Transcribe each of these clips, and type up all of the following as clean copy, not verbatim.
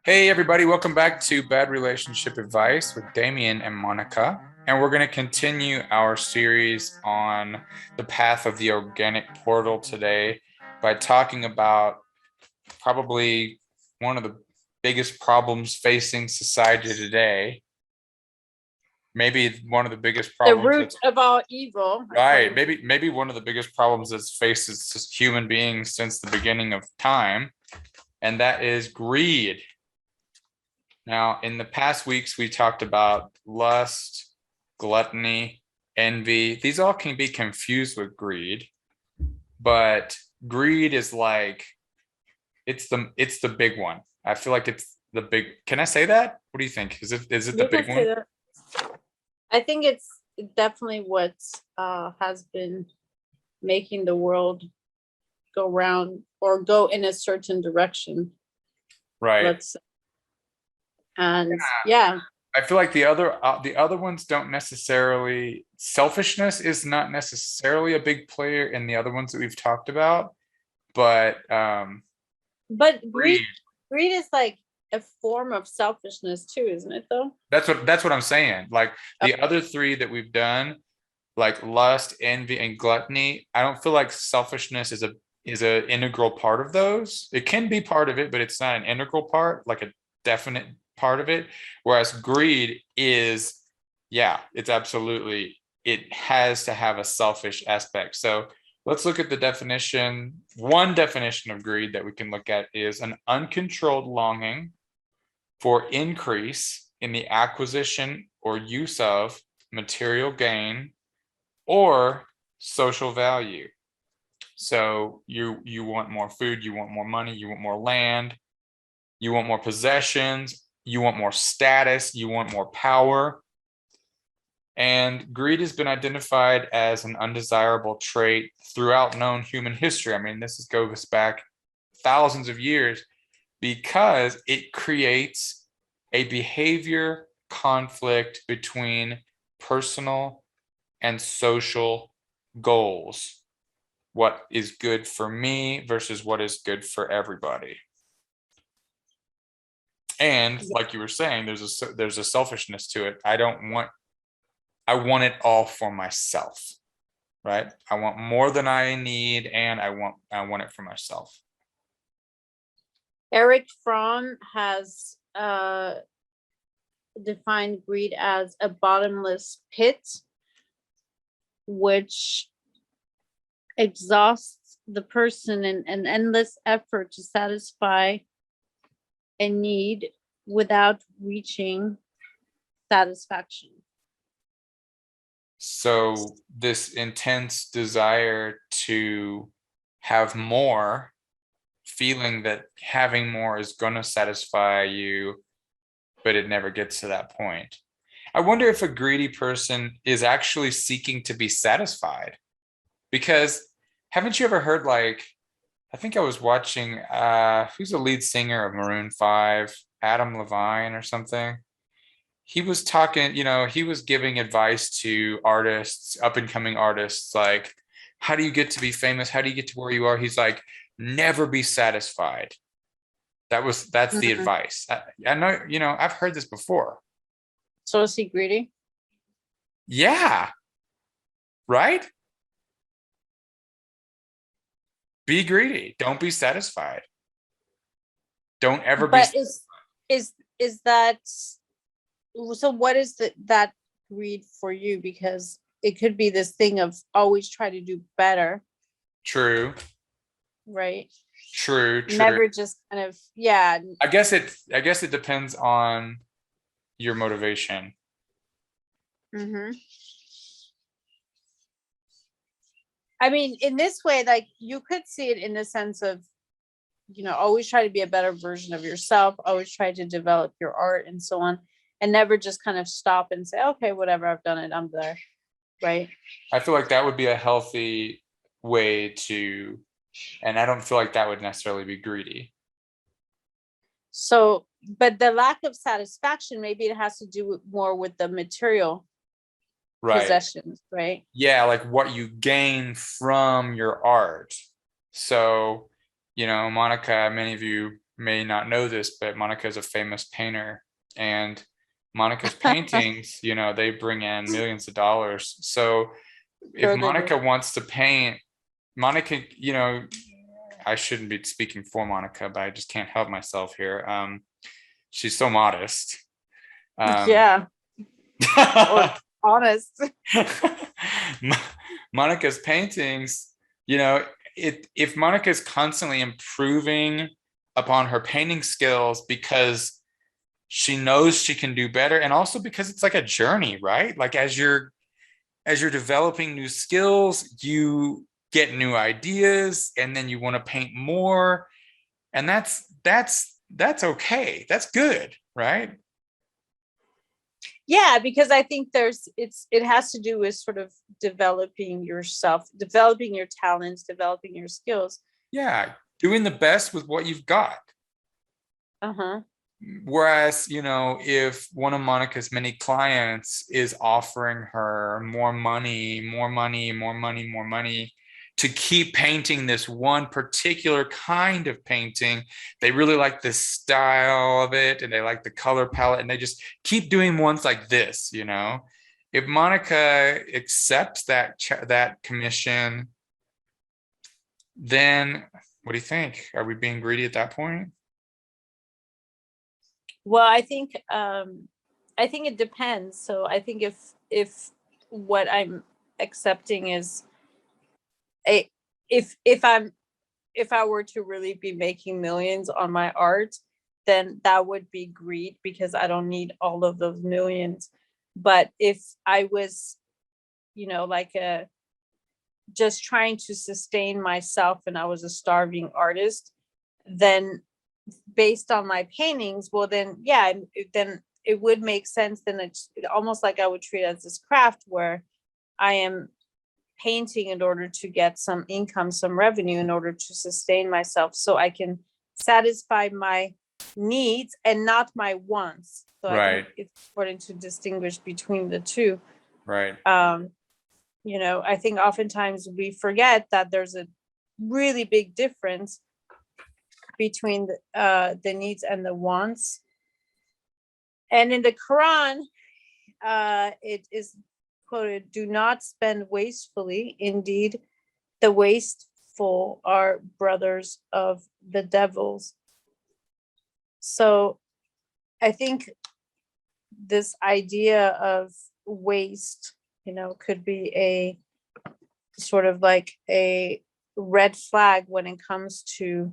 Hey, everybody, welcome back to Bad Relationship Advice with Damian and Monika. And we're going to continue our series on the path of the organic portal today by talking about probably one of the biggest problems facing society today. Maybe one of the biggest The problems. root of all evil. Right. Maybe one of the biggest problems that's faces human beings since the beginning of time, and that is greed. Now, in the past weeks, we talked about lust, gluttony, envy. These all can be confused with greed, but greed is like it's the big one. I feel like it's the big. Can I say that? What do you think? Is it the You can big say one? that. I think it's definitely what has been making the world go round or go in a certain direction. Right. Let's say. And yeah, I feel like the other ones don't necessarily, selfishness is not necessarily a big player in the other ones that we've talked about, but but greed. greed is like a form of selfishness too, isn't it though? That's what I'm saying. Like the other three that we've done, like lust, envy, and gluttony, I don't feel like selfishness is a integral part of those. It can be part of it, but it's not an integral part, like a definite part of it. Whereas greed is, yeah, it's absolutely, it has to have a selfish aspect. So let's look at the definition. One definition of greed that we can look at is an uncontrolled longing for increase in the acquisition or use of material gain or social value. So you want more food, you want more money, you want more land, you want more possessions, you want more status, you want more power. And greed has been identified as an undesirable trait throughout known human history. I mean, this goes back thousands of years because it creates a behavior conflict between personal and social goals. What is good for me versus what is good for everybody. And like you were saying, there's a selfishness to it. I want it all for myself, right? I want more than I need, and I want it for myself. Eric Fromm has defined greed as a bottomless pit which exhausts the person in an endless effort to satisfy a need without reaching satisfaction. So this intense desire to have more, feeling that having more is going to satisfy you, but it never gets to that point. I wonder if a greedy person is actually seeking to be satisfied. Because haven't you ever heard, like, I think I was watching who's the lead singer of Maroon 5, Adam Levine or something. He was talking, he was giving advice to artists, up and coming artists, like, how do you get to be famous? How do you get to where you are? He's like, never be satisfied. That's the advice. I know, I've heard this before. So is he greedy? Yeah. Right? Be greedy. Don't be satisfied. Don't ever be. But is that so? What is that greed for you? Because it could be this thing of always try to do better. True. Right. True. Never just kind of, yeah. I guess it depends on your motivation. I mean, in this way, like you could see it in the sense of, always try to be a better version of yourself, always try to develop your art and so on, and never just kind of stop and say, okay, whatever, I've done it, I'm there. Right. I feel like that would be a healthy way to, and I don't feel like that would necessarily be greedy. So, but the lack of satisfaction, maybe it has to do more with the material possessions, right? Yeah, like what you gain from your art. So, Monica, many of you may not know this, but Monica is a famous painter, and Monica's paintings, they bring in millions of dollars. So if Sure they do. Monica wants to paint, Monica, I shouldn't be speaking for Monica, but I just can't help myself here. She's so modest. Yeah, or honest. Monica's paintings, if Monica is constantly improving upon her painting skills because she knows she can do better, and also because it's like a journey, right? Like as you're developing new skills, you get new ideas, and then you want to paint more, and that's okay. That's good, right? Yeah, because I think it has to do with sort of developing yourself, developing your talents, developing your skills. Yeah, doing the best with what you've got. Uh-huh. Whereas, if one of Monica's many clients is offering her more money, more money, more money, more money to keep painting this one particular kind of painting, they really like the style of it and they like the color palette, and they just keep doing ones like this. If Monica accepts that commission, then what do you think? Are we being greedy at that point? Well, I think it depends. So I think if what I'm accepting is a if I were to really be making millions on my art, then that would be greed because I don't need all of those millions. But if I was, like a just trying to sustain myself and I was a starving artist, then based on my paintings, well then yeah, then it would make sense. Then it's almost like I would treat it as this craft where I am painting in order to get some income, some revenue in order to sustain myself so I can satisfy my needs and not my wants. So I think Right, it's important to distinguish between the two. right. Um, I think oftentimes we forget that there's a really big difference between the needs and the wants. And in the Quran, it is quoted, "Do not spend wastefully. Indeed, the wasteful are brothers of the devils." So I think this idea of waste, could be a sort of like a red flag when it comes to,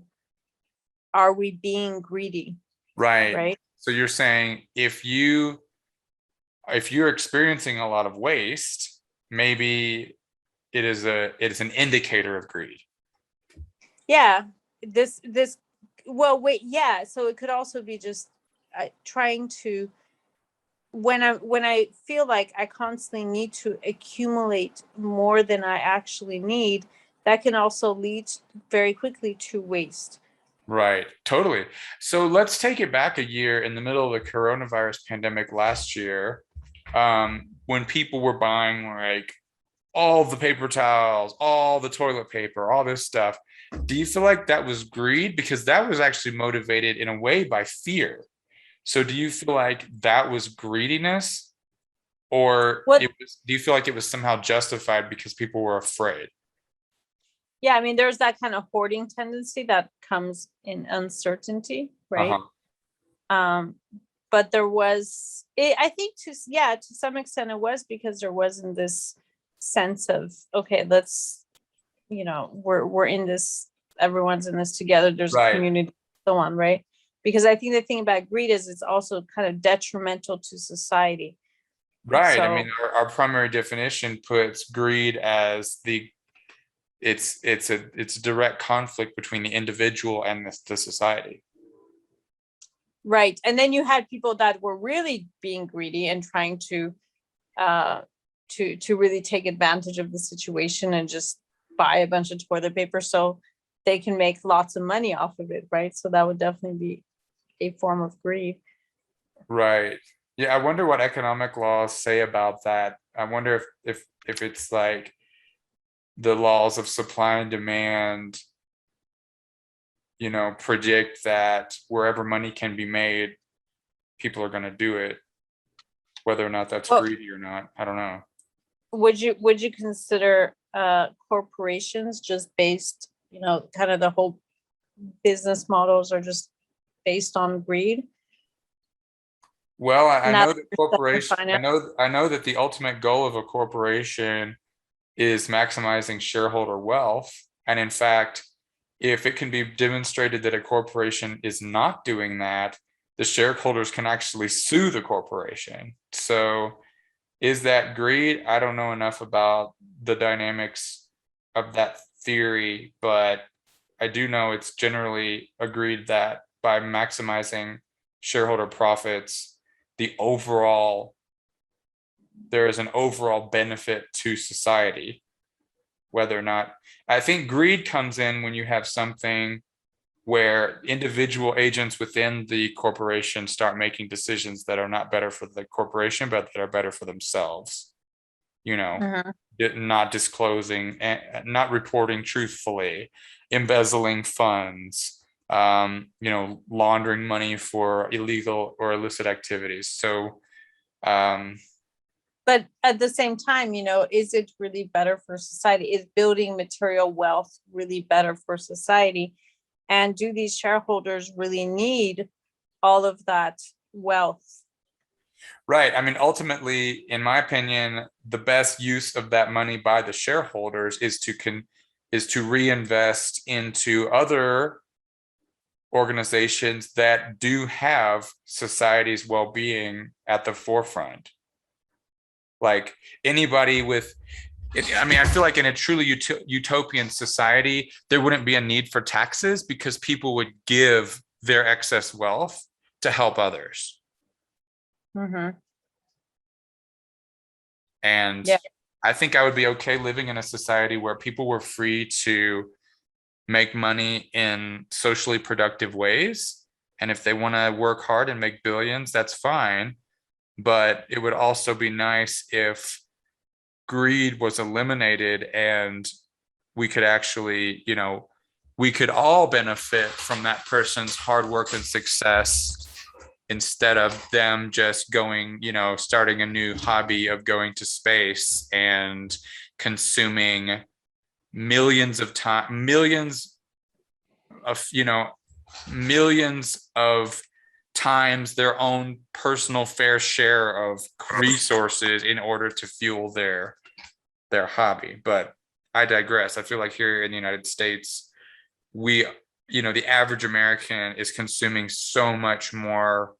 are we being greedy, Right. right? So you're saying if you're experiencing a lot of waste, maybe it is an indicator of greed. Yeah, this well, wait, yeah, so it could also be just trying to, when I feel like I constantly need to accumulate more than I actually need, that can also lead very quickly to waste. Right. Totally. So let's take it back a year in the middle of the coronavirus pandemic last year, when people were buying like all the paper towels, all the toilet paper, all this stuff. Do you feel like that was greed? Because that was actually motivated in a way by fear. So do you feel like that was greediness, or What do you feel like it was somehow justified because people were afraid? Yeah, I mean, there's that kind of hoarding tendency that comes in uncertainty, right? Uh-huh. um but there was I think yeah, to some extent it was because there wasn't this sense of, okay, let's, we're in this, everyone's in this together, there's a Right. community, so on, right? Because I think the thing about greed is it's also kind of detrimental to society. Right. I So mean, our primary definition puts greed as it's a direct conflict between the individual and the society. right, and then you had people that were really being greedy and trying uh to really take advantage of the situation and just buy a bunch of toilet paper so they can make lots of money off of it, right? So that would definitely be a form of greed. Right. Yeah, I wonder what economic laws say about that. I wonder if it's like the laws of supply and demand predict that wherever money can be made, people are going to do it, whether or not that's Well, greedy or not. I don't know. would you consider corporations just based, kind of the whole business models are just based on greed? Well, I Not know that corporation, finance. I know that the ultimate goal of a corporation is maximizing shareholder wealth. And in fact, if it can be demonstrated that a corporation is not doing that, the shareholders can actually sue the corporation. So is that greed? I don't know enough about the dynamics of that theory, but I do know it's generally agreed that by maximizing shareholder profits, there is an overall benefit to society. Whether or not, I think greed comes in when you have something where individual agents within the corporation start making decisions that are not better for the corporation, but that are better for themselves. Mhm. Not disclosing, not reporting truthfully, embezzling funds, laundering money for illegal or illicit activities. So, But at the same time, is it really better for society? Is building material wealth really better for society? And do these shareholders really need all of that wealth? right. I mean, ultimately, in my opinion, the best use of that money by the shareholders is to reinvest into other organizations that do have society's well-being at the forefront. Like anybody with, I mean, I feel like in a truly utopian society, there wouldn't be a need for taxes because people would give their excess wealth to help others. Mm-hmm. And Yeah. I think I would be okay living in a society where people were free to make money in socially productive ways. And if they want to work hard and make billions, that's fine. But it would also be nice if greed was eliminated and we could actually, we could all benefit from that person's hard work and success instead of them just going, starting a new hobby of going to space and consuming millions of, millions of times their own personal fair share of resources in order to fuel their hobby. But I digress. I feel like here in the United States, we, the average American is consuming so much more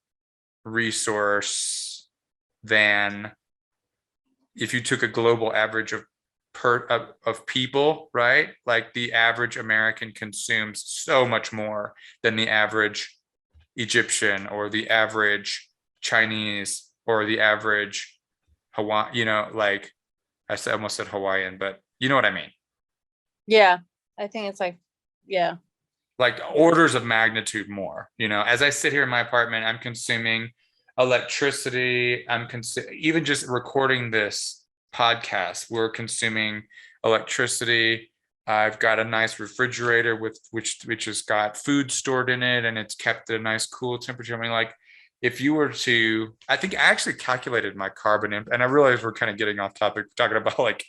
resource than if you took a global average of people, right? Like the average American consumes so much more than the average Egyptian or the average Chinese or the average Hawaiian, like almost said Hawaiian, but you know what I mean? Yeah. I think it's like, yeah. Like orders of magnitude more. As I sit here in my apartment, I'm consuming electricity. Even just recording this podcast, we're consuming electricity. I've got a nice refrigerator with which has got food stored in it, and it's kept at a nice cool temperature. I mean, like if you were to, I think I actually calculated my carbon and I realize we're kind of getting off topic talking about like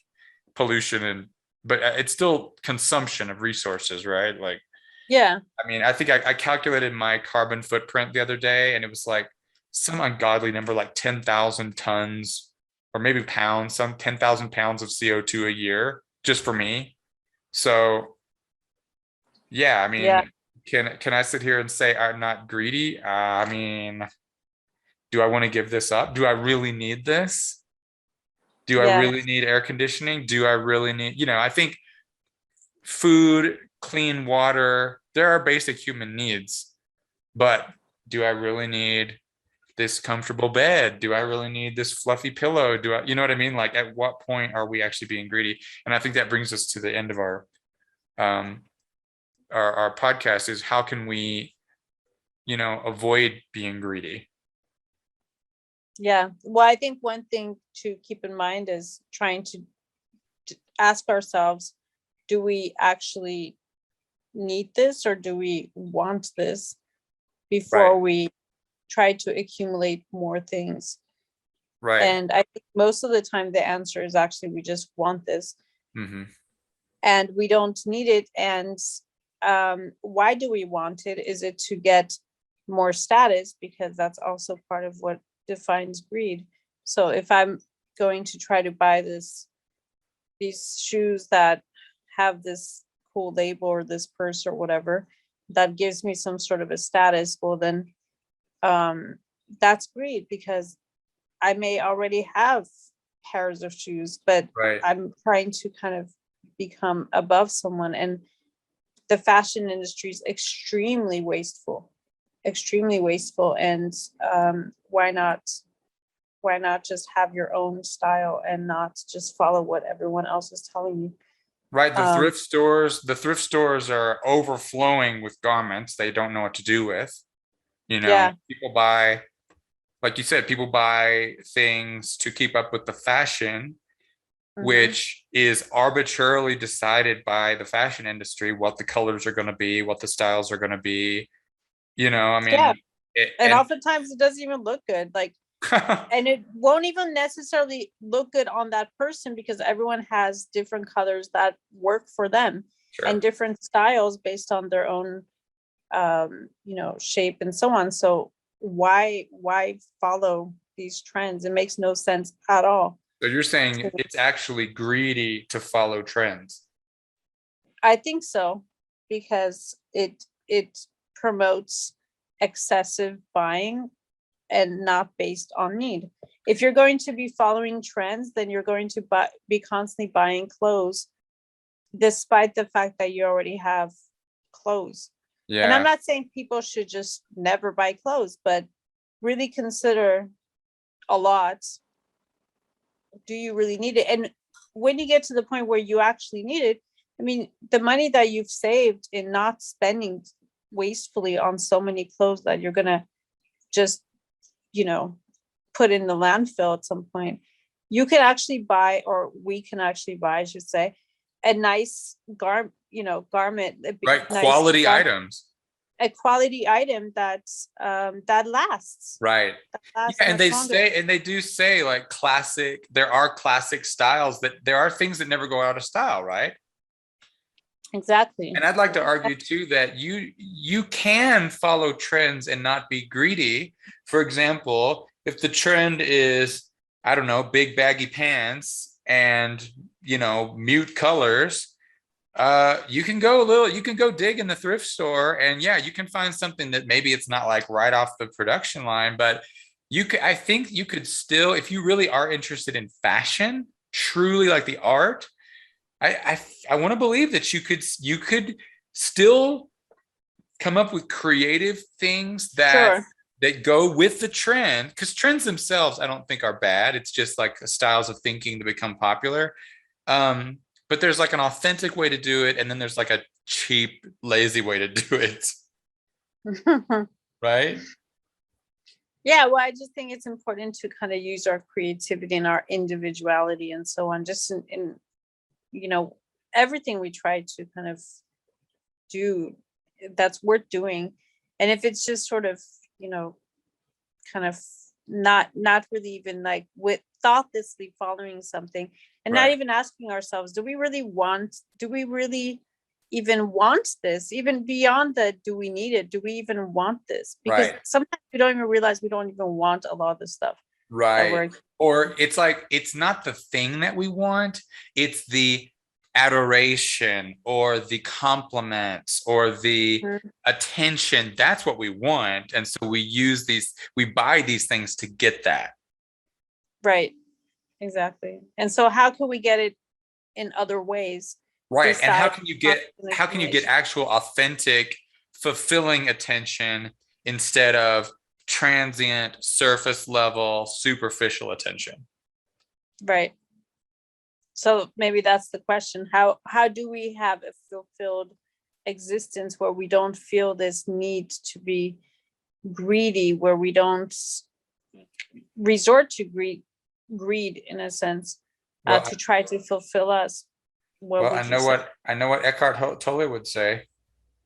pollution but it's still consumption of resources, right? Like, Yeah. I mean, I think I calculated my carbon footprint the other day, and it was like some ungodly number, like 10,000 tons or maybe pounds, some 10,000 pounds of CO2 a year just for me. So, yeah, I Yeah. mean, can I sit here and say I'm not greedy? I mean, do I want to give this up? Do I really need this? Do I Yeah. really need air conditioning? Do I really need, I think food, clean water, there are basic human needs. But do I really need this comfortable bed? Do I really need this fluffy pillow? You know what I mean? Like at what point are we actually being greedy? And I think that brings us to the end of um our podcast is how can we, avoid being greedy? Yeah. Well, I think one thing to keep in mind is trying to ask ourselves, do we actually need this or do we want this Right. before we try to accumulate more things. Right. And I think most of the time the answer is actually we just want this Hmm. and we don't need it. And why do we want it? Is it to get more status? Because that's also part of what defines greed. So if I'm going to try to buy these shoes that have this cool label or this purse or whatever that gives me some sort of a status, well then that's great because I may already have pairs of shoes, but Right. I'm trying to kind of become above someone. And the fashion industry is extremely wasteful. And why not? Why not just have your own style and not just follow what everyone else is telling you? Right. Um, The thrift stores are overflowing with garments they don't know what to do with. yeah. People buy, like you said, people buy things to keep up with the fashion, Mhm. which is arbitrarily decided by the fashion industry, what the colors are going to be, what the styles are going to be. I Yeah. mean, And and oftentimes it doesn't even look good. Like, and it won't even necessarily look good on that person because everyone has different colors that work for them and sure. different styles based on their own shape and so on. So why follow these trends? It makes no sense at all. So you're saying it's actually greedy to follow trends. I think so because it promotes excessive buying and not based on need. If you're going to be following trends, then you're going to be constantly buying clothes, despite the fact that you already have clothes. And I'm Yeah. not saying people should just never buy clothes, but really consider a lot. Do you really need it? And when you get to the point where you actually need it, I mean, the money that you've saved in not spending wastefully on so many clothes that you're gonna just, you know, put in the landfill at some point, you can actually buy, or we can actually buy, I should say, a nice garment, Right. nice Quality items. a quality item that lasts, Right. that Yeah, lasts much longer. and they do say like classic, there are classic styles that there are things that never go out of style, right? Exactly. And I'd like to argue too that you can follow trends and not be greedy. For example, if the trend is, I don't know, big baggy pants and mute colors, you can go dig in the thrift store and yeah, you can find something that maybe it's not like right off the production line, but I think you could still, if you really are interested in fashion, truly like the art, I want to believe that you could still come up with creative things that Sure. go with the trend, because trends themselves I don't think are bad. It's just like styles of thinking to become popular. But there's like an authentic way to do it, and then there's like a cheap, lazy way to do it, right? Yeah, well, I just think it's important to kind of use our creativity and our individuality and so on, just in you know, everything we try to kind of do that's worth doing. And if it's just sort of, you know, kind of not really even like with thoughtlessly following something and not Right, even asking ourselves, do we really even want this? Even beyond the do we need it? Do we even want this? Because right, sometimes we don't even realize we don't even want a lot of the stuff that right. we're. Or it's like it's not the thing that we want, it's the adoration or the compliments or the Mhm. attention. That's what we want. And so we buy these things to get that. Right. Exactly. And so how can we get it in other ways Right. And besides constant how can you get accumulation? actual authentic, fulfilling attention instead of transient, surface level, superficial attention? Right. So maybe that's the question. How do we have a fulfilled existence where we don't feel this need to be greedy, where we don't resort to greed in a sense, Well, to try to fulfill us what we just said. I know what Eckhart Tolle would say.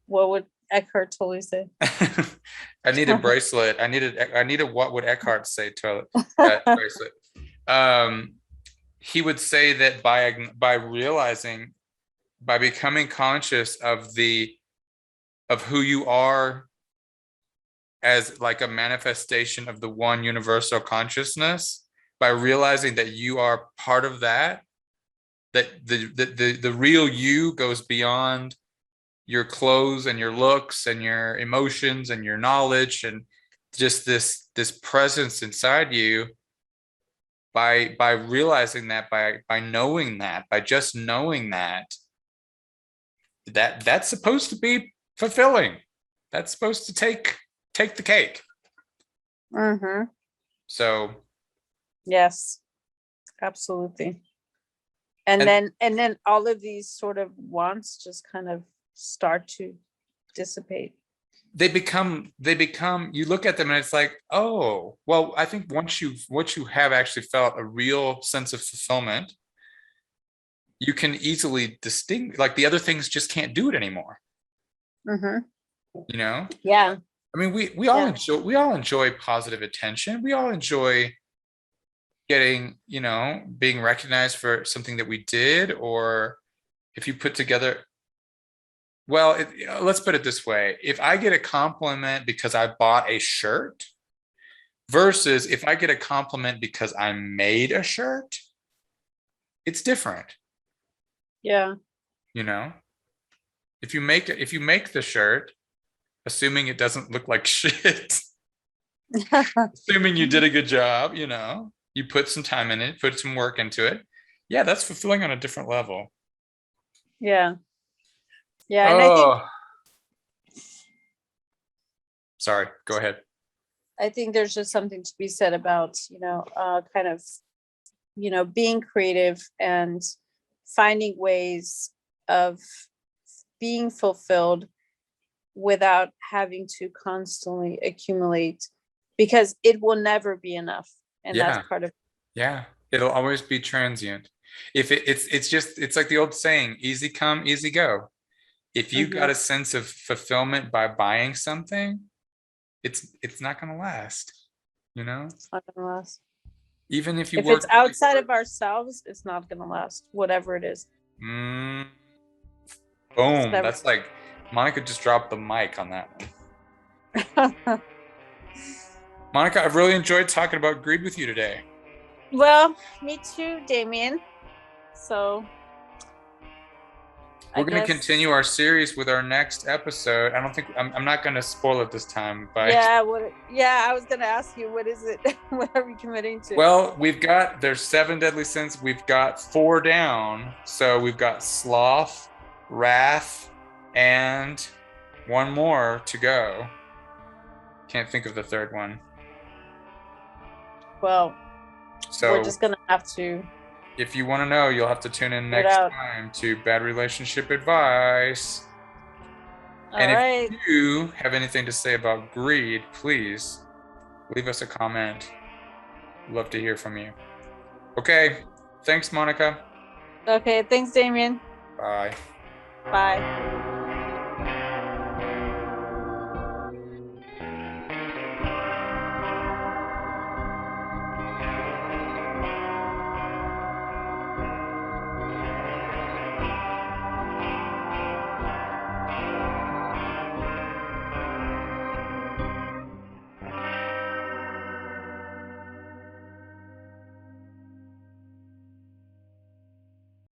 What would Eckhart Tolle say? I need a bracelet. I need a what would Eckhart say bracelet. Um, he would say that by realizing, by becoming conscious of who you are as like a manifestation of the one universal consciousness, by realizing that you are part of that, that the real you goes beyond your clothes and your looks and your emotions and your knowledge, and just this presence inside you. By realizing that, by knowing that, by just knowing that, that's supposed to be fulfilling. That's supposed to take the cake. Mm-hmm. So Yes, absolutely. And then all of these sort of wants just kind of start to dissipate. they become you look at them and it's like, oh well, I think once you have actually felt a real sense of fulfillment, you can easily distinguish, like the other things just can't do it anymore. Mm-hmm. You know? Yeah. I mean, we all enjoy positive attention. We all enjoy getting, being recognized for something that we did, or if you put together, well, let's put it this way. If I get a compliment because I bought a shirt versus if I get a compliment because I made a shirt, it's different. Yeah. If you make the shirt, assuming it doesn't look like shit, assuming you did a good job, you put some time in it, put some work into it. Yeah, that's fulfilling on a different level. Yeah. Yeah. And I think, sorry, go ahead. I think there's just something to be said about, kind of, being creative and finding ways of being fulfilled without having to constantly accumulate, because it will never be enough. And that's part of. Yeah, it'll always be transient. If it's like the old saying, easy come, easy go. If you got a sense of fulfillment by buying something, it's not going to last. It's not going to last. Even if you it's outside of ourselves, it's not going to last, whatever it is. Boom. That's like Monika just dropped the mic on that one. Monika, I've really enjoyed talking about greed with you today. Well, me too, Damian. So we're going to continue our series with our next episode. I don't think I'm not going to spoil it this time, but I was going to ask you, what is it? What are we committing to? Well, there's 7 deadly sins. We've got 4 down. So we've got sloth, wrath, and 1 more to go. Can't think of the 3rd one. Well, so we're just going to have to. If you want to know, you'll have to tune in next time to Bad Relationship Advice. If you have anything to say about greed, please leave us a comment. Love to hear from you. Okay. Thanks, Monika. Okay. Thanks, Damian. Bye. Bye.